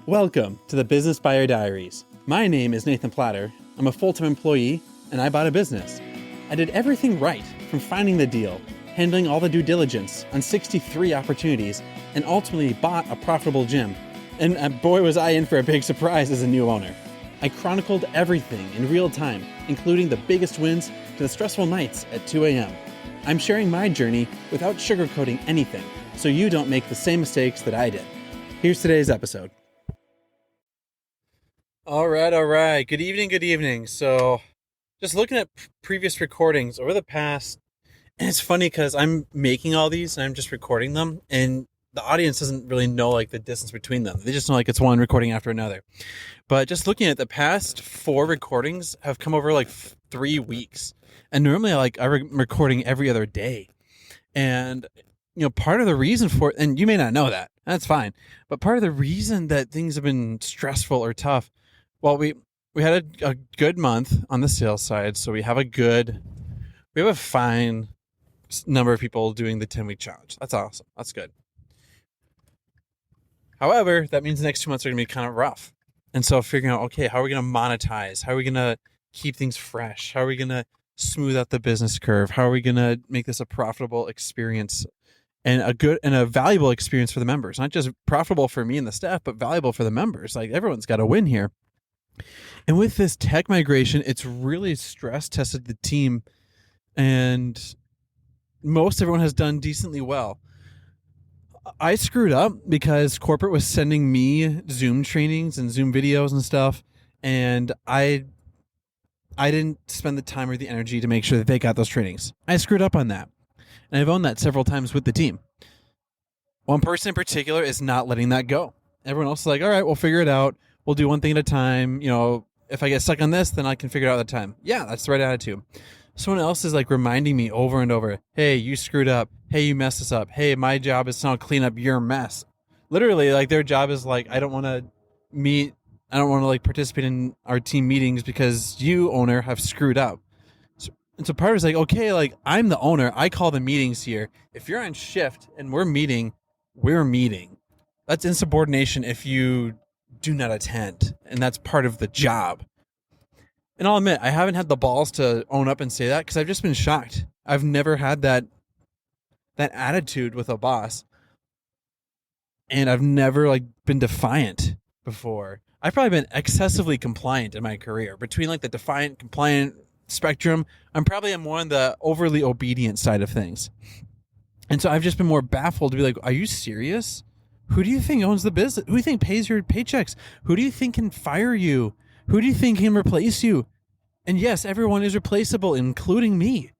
Welcome to the Business Buyer Diaries. My name is Nathan Platter. I'm a full-time employee, and I bought a business. I did everything right, from finding the deal, handling all the due diligence on 63 opportunities, and ultimately bought a profitable gym. And boy, was I in for a big surprise as a new owner. I chronicled everything in real time, including the biggest wins to the stressful nights at 2 a.m. I'm sharing my journey without sugarcoating anything, so you don't make the same mistakes that I did. Here's today's episode. All right. Good evening. So just looking at previous recordings over the past, and it's funny because I'm making all these and I'm just recording them, and the audience doesn't really know like the distance between them. They just know like it's one recording after another. But just looking at the past 4 recordings have come over like 3 weeks. And normally I'm recording every other day. And part of the reason for it, and you may not know that, that's fine. But part of the reason that things have been stressful or tough, well, we had a good month on the sales side, so we have a fine number of people doing the 10-week challenge. That's awesome. That's good. However, that means the next 2 months are going to be kind of rough. And so figuring out, okay, how are we going to monetize? How are we going to keep things fresh? How are we going to smooth out the business curve? How are we going to make this a profitable experience and a good and a valuable experience for the members? Not just profitable for me and the staff, but valuable for the members. Like, everyone's got to win here. And with this tech migration, it's really stress tested the team, and most everyone has done decently well. I screwed up because corporate was sending me Zoom trainings and Zoom videos and stuff, and I didn't spend the time or the energy to make sure that they got those trainings. I screwed up on that, and I've owned that several times with the team. One person in particular is not letting that go. Everyone else is like, all right, we'll figure it out. We'll do one thing at a time. If I get stuck on this, then I can figure it out at a time. Yeah, that's the right attitude. Someone else is like reminding me over and over, hey, you screwed up. Hey, you messed this up. Hey, my job is to now clean up your mess. Literally, like, their job is like, I don't want to like participate in our team meetings because you, owner, have screwed up. So part of it's like, okay, like, I'm the owner. I call the meetings here. If you're on shift and we're meeting. That's insubordination if you do not attend, and that's part of the job. And I'll admit, I haven't had the balls to own up and say that because I've just been shocked. I've never had that attitude with a boss, and I've never been defiant before. I've probably been excessively compliant in my career. Between the defiant, compliant spectrum, I'm probably more on the overly obedient side of things. And so I've just been more baffled to be like, are you serious? Who do you think owns the business? Who do you think pays your paychecks? Who do you think can fire you? Who do you think can replace you? And yes, everyone is replaceable, including me.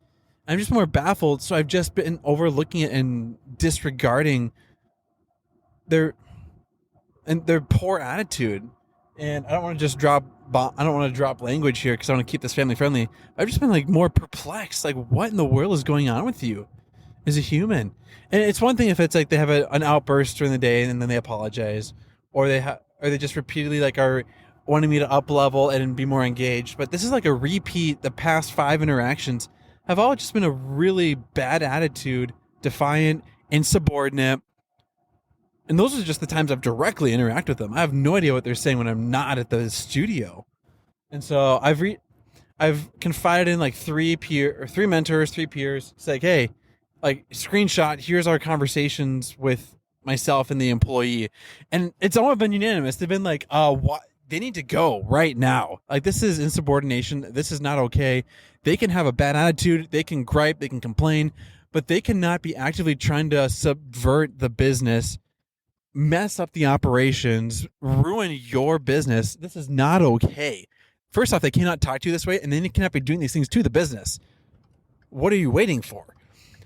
I'm just more baffled. So I've just been overlooking it and disregarding their poor attitude. And I don't want to just drop language here because I want to keep this family friendly. I've just been more perplexed. What in the world is going on with you as a human? And it's one thing if it's they have an outburst during the day and then they apologize, or they just repeatedly are wanting me to up level and be more engaged. But this is a repeat. The past 5 interactions have all just been a really bad attitude, defiant, insubordinate. And those are just the times I've directly interacted with them. I have no idea what they're saying when I'm not at the studio. And so I've confided in 3 mentors, 3 peers. It's hey, screenshot, here's our conversations with myself and the employee. And it's all been unanimous. They've been what? They need to go right now. This is insubordination. This is not okay. They can have a bad attitude. They can gripe. They can complain. But they cannot be actively trying to subvert the business, mess up the operations, ruin your business. This is not okay. First off, they cannot talk to you this way, and then they cannot be doing these things to the business. What are you waiting for?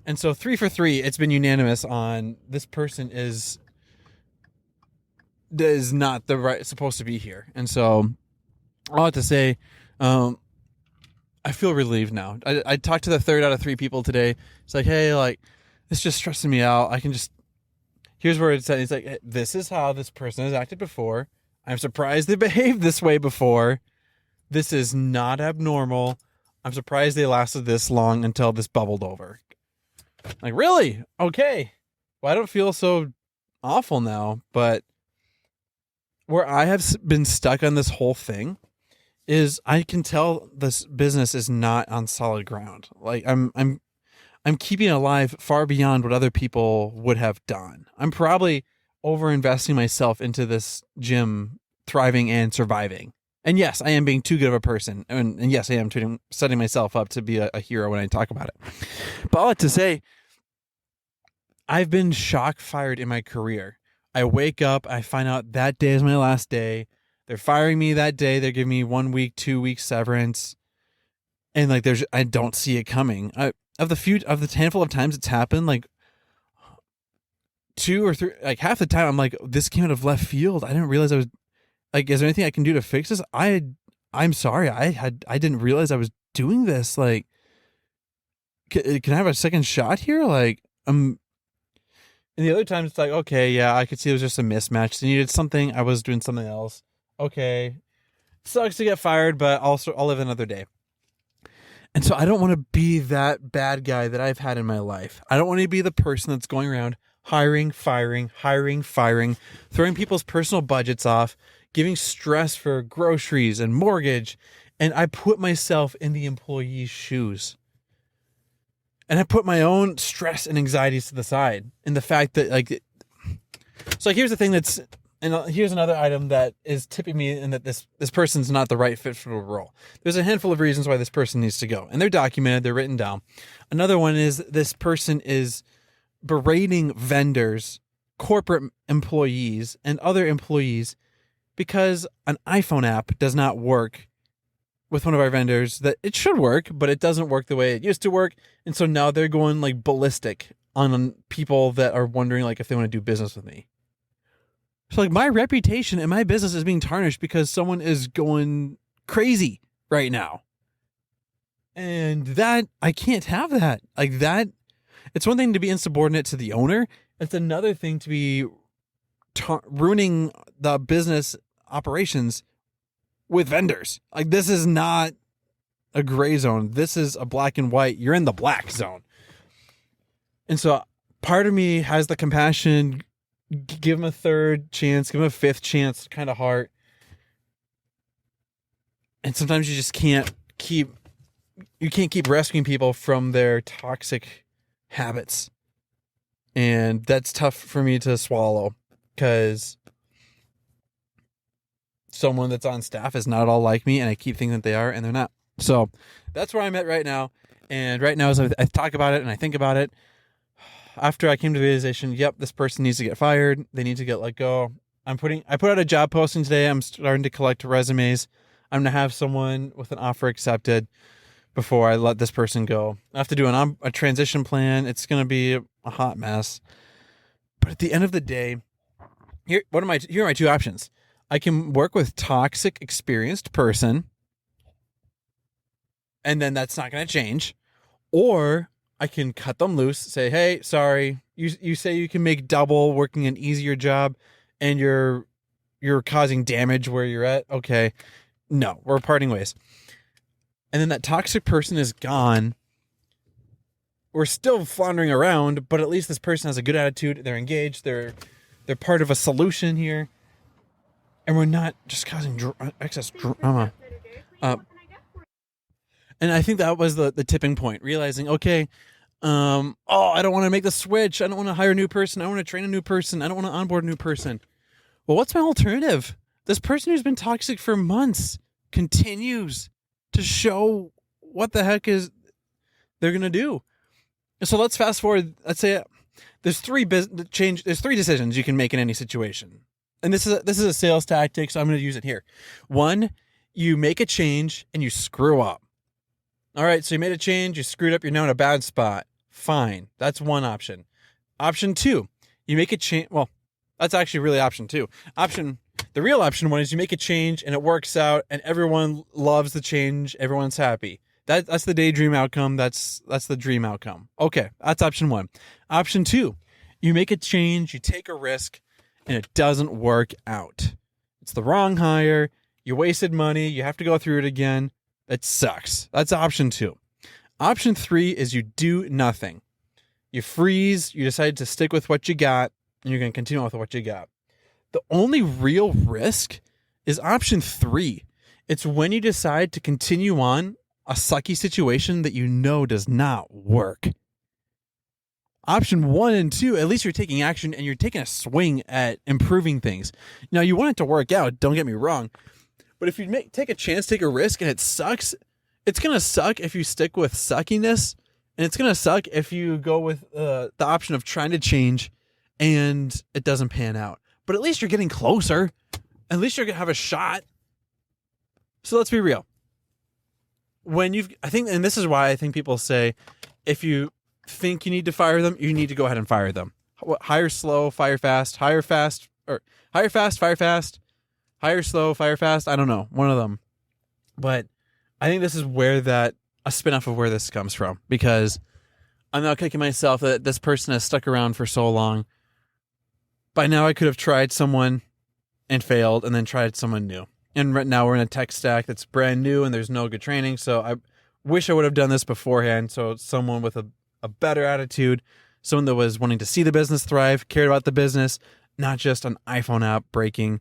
And so 3 for 3, it's been unanimous on this person is not supposed to be here. And so I'll have to say, I feel relieved now. I talked to the 3rd out of 3 people today. It's hey, it's just stressing me out. Here's where it's at. It's hey, this is how this person has acted before. I'm surprised they behaved this way before. This is not abnormal. I'm surprised they lasted this long until this bubbled over. Really? Okay. Well, I don't feel so awful now, but where I have been stuck on this whole thing is I can tell this business is not on solid ground. Like I'm keeping it alive far beyond what other people would have done. I'm probably over investing myself into this gym thriving and surviving. And yes, I am being too good of a person. And yes, I am setting myself up to be a hero when I talk about it. But all that to say, I've been shock fired in my career. I wake up, I find out that day is my last day. They're firing me that day. They're giving me 1 week, 2 week severance. And like, I don't see it coming. Of the handful of times it's happened, like 2 or 3, like half the time I'm like, this came out of left field. I didn't realize I was like, is there anything I can do to fix this? I'm sorry. I didn't realize I was doing this. Like, can I have a second shot here? Like, and the other times it's like, okay, yeah, I could see it was just a mismatch. They needed something. I was doing something else. Okay. Sucks to get fired, but also I'll live another day. And so I don't want to be that bad guy that I've had in my life. I don't want to be the person that's going around hiring, firing, throwing people's personal budgets off, giving stress for groceries and mortgage. And I put myself in the employee's shoes. And I put my own stress and anxieties to the side. And the fact that so here's the thing here's another item that is tipping me in that this person's not the right fit for the role. There's a handful of reasons why this person needs to go. And they're documented, they're written down. Another one is this person is berating vendors, corporate employees, and other employees because an iPhone app does not work with one of our vendors. That it should work, but it doesn't work the way it used to work. And so now they're going like ballistic on people that are wondering like if they want to do business with me. So like my reputation and my business is being tarnished because someone is going crazy right now. And that, I can't have that. Like that, it's one thing to be insubordinate to the owner. It's another thing to be ruining the business operations with vendors. Like this is not a gray zone. This is a black and white. You're in the black zone. And so part of me has the compassion, give them a third chance, give them a fifth chance kind of heart. And sometimes you just can't keep rescuing people from their toxic habits. And that's tough for me to swallow because someone that's on staff is not at all like me, and I keep thinking that they are, and they're not. So that's where I'm at right now. And right now, as I talk about it and I think about it, after I came to the realization, yep, this person needs to get fired. They need to get let go. I put out a job posting today. I'm starting to collect resumes. I'm going to have someone with an offer accepted before I let this person go. I have to do a transition plan. It's going to be a hot mess. But at the end of the day, here are my 2 options. I can work with toxic, experienced person, and then that's not going to change. Or I can cut them loose, say, hey, sorry, you say you can make double working an easier job, and you're causing damage where you're at. Okay, no, we're parting ways. And then that toxic person is gone. We're still floundering around, but at least this person has a good attitude. They're engaged. They're part of a solution here. And we're not just causing excess drama. And I think that was the tipping point, realizing, okay, I don't want to make the switch. I don't want to hire a new person. I want to train a new person. I don't want to onboard a new person. Well, what's my alternative? This person who's been toxic for months continues to show what the heck is they're going to do. So let's fast forward. Let's say there's 3 decisions you can make in any situation. And this is a sales tactic, so I'm going to use it here. 1, you make a change and you screw up. All right, so you made a change, you screwed up, you're now in a bad spot. Fine. That's one option. Option 2, you make a change. Well, that's actually really option 2. The real option 1 is you make a change and it works out and everyone loves the change. Everyone's happy. That's the daydream outcome. That's the dream outcome. Okay, that's option 1. Option 2, you make a change, you take a risk, and it doesn't work out. It's the wrong hire. You wasted money. You have to go through it again. That sucks. That's option 2. Option 3 is you do nothing. You freeze. You decide to stick with what you got, and you're going to continue with what you got. The only real risk is option 3. It's when you decide to continue on a sucky situation that you know does not work. Option 1 and 2, at least you're taking action and you're taking a swing at improving things. Now, you want it to work out, don't get me wrong. But if you take a chance, take a risk, and it sucks, it's going to suck if you stick with suckiness. And it's going to suck if you go with the option of trying to change and it doesn't pan out. But at least you're getting closer. At least you're going to have a shot. So let's be real. And this is why I think people say, if you think you need to fire them, you need to go ahead and fire them. Hire slow, fire fast, hire fast, fire fast, hire slow, fire fast. I don't know. One of them. But I think this is where a spinoff of where this comes from, because I'm now kicking myself that this person has stuck around for so long. By now I could have tried someone and failed and then tried someone new. And right now we're in a tech stack that's brand new and there's no good training. So I wish I would have done this beforehand. So someone with a better attitude, someone that was wanting to see the business thrive, cared about the business, not just an iPhone app breaking.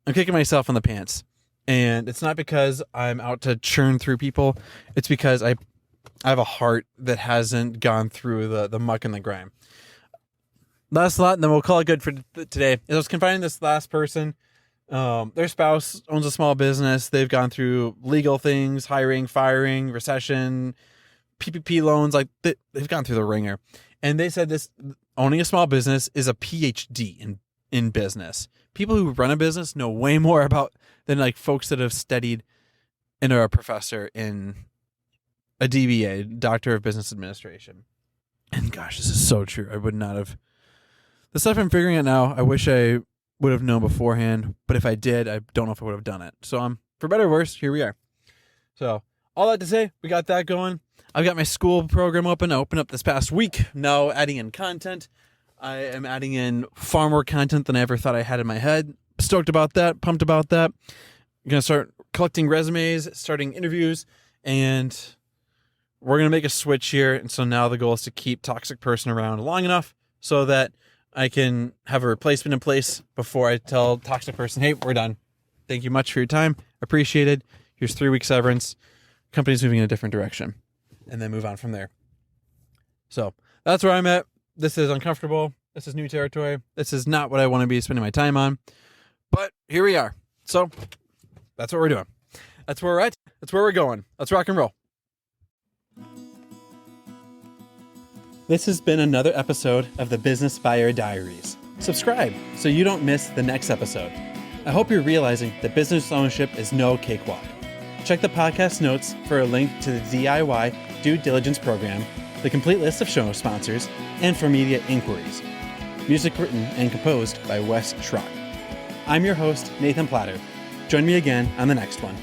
I'm kicking myself in the pants. And it's not because I'm out to churn through people. It's because I have a heart that hasn't gone through the muck and the grime. Last lot, and then we'll call it good for today. I was confining this last person. Their spouse owns a small business. They've gone through legal things, hiring, firing, recession, PPP loans. Like they've gone through the ringer. And they said this, owning a small business is a PhD in business. People who run a business know way more about than like folks that have studied and are a professor in a DBA, Doctor of Business Administration. And gosh, this is so true. I would not have. The stuff I'm figuring out now, I wish I would have known beforehand. But if I did, I don't know if I would have done it. So for better or worse, here we are. So all that to say, we got that going. I've got my Skool program open. I opened up this past week. Now adding in content. I am adding in far more content than I ever thought I had in my head. Stoked about that. Pumped about that. I'm going to start collecting resumes, starting interviews, and we're going to make a switch here. And so now the goal is to keep toxic person around long enough so that I can have a replacement in place before I tell toxic person, hey, we're done. Thank you much for your time. Appreciated. Here's 3 weeks severance. Company's moving in a different direction. And then move on from there. So that's where I'm at. This is uncomfortable. This is new territory. This is not what I want to be spending my time on. But here we are. So that's what we're doing. That's where we're at. That's where we're going. Let's rock and roll. This has been another episode of the Business Buyer Diaries. Subscribe so you don't miss the next episode. I hope you're realizing that business ownership is no cakewalk. Check the podcast notes for a link to the DIY due diligence program, the complete list of show sponsors, and for media inquiries. Music written and composed by Wes Schrock. I'm your host, Nathan Platter. Join me again on the next one.